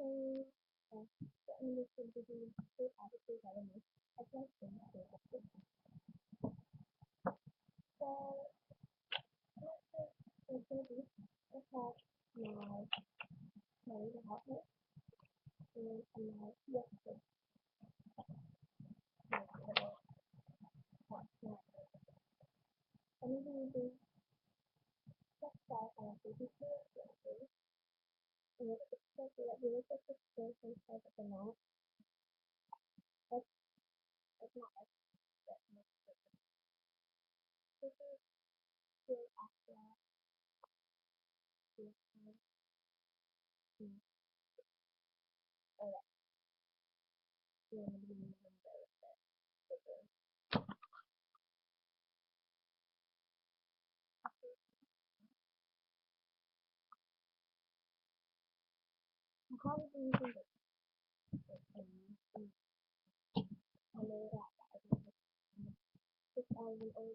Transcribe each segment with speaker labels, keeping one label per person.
Speaker 1: So, so in this video, we obviously got to make a question for the system. So, let's say this, I have my leader help me, and my yesterday, my little partner. I'm going to do just that on a baby yesterday, and it's just that we look at the space inside of the mouth. That's not as that much different. This is still after the time, or in the beginning of the I'm probably using this I know that I can just as an old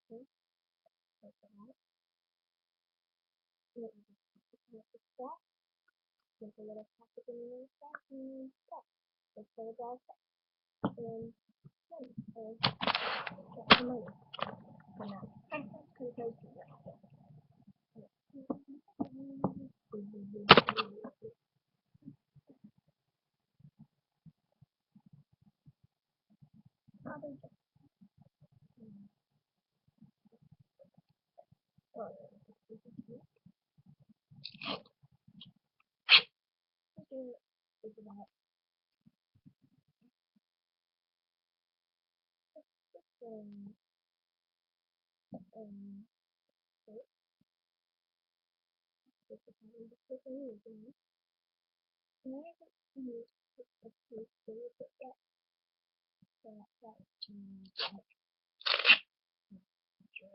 Speaker 1: thing, like that. And it just stuff, make a little plastic in the stuff, and stuff. Just put it all stuff. And that's the money for now. Compared to that. Probably just, well, is about um um this is how we just using. And I haven't used a piece to use it yet. So that's like Dre.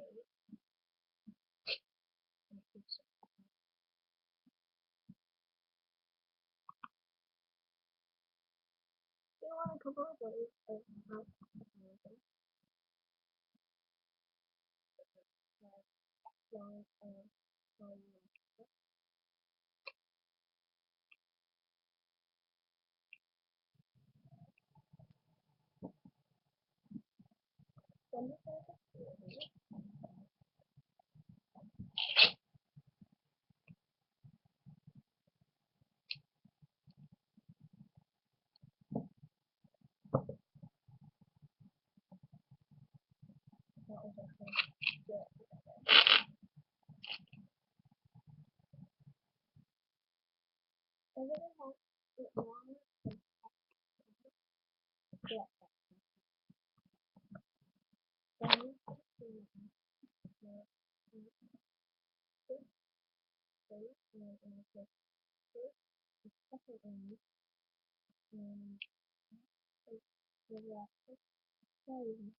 Speaker 1: Do you want a couple of ways of how to use it? Long and long. Then this is a theory. That was actually good. I really have it long and yeah. Then this is the space and I'm going to put the second one and the last not even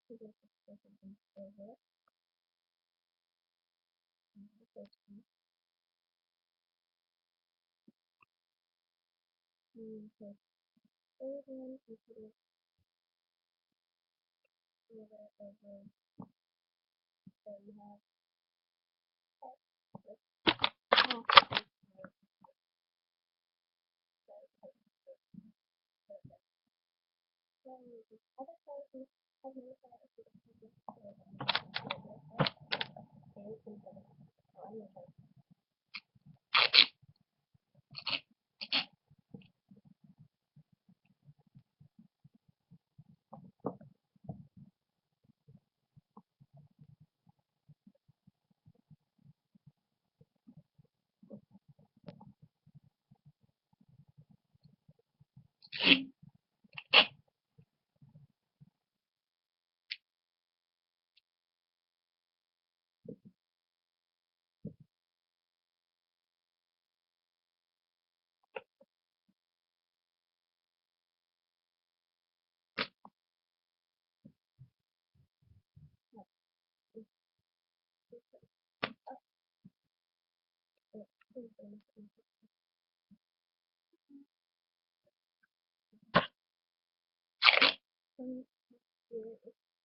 Speaker 1: to get the second one over and the first one. And the third one is put it over. So you have so the other side is has another side of the very simple. So I'm going to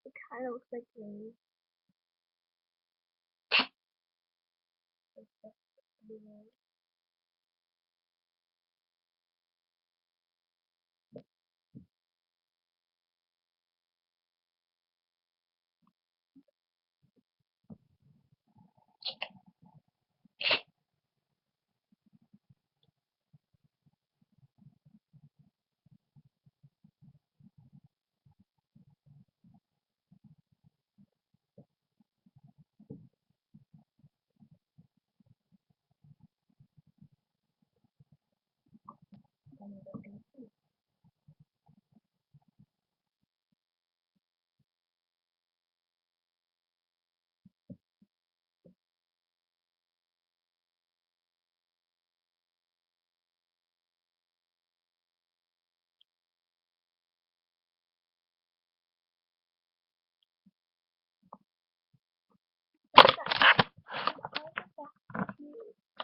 Speaker 1: it kind of looks like rain. Yes.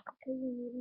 Speaker 1: Because we need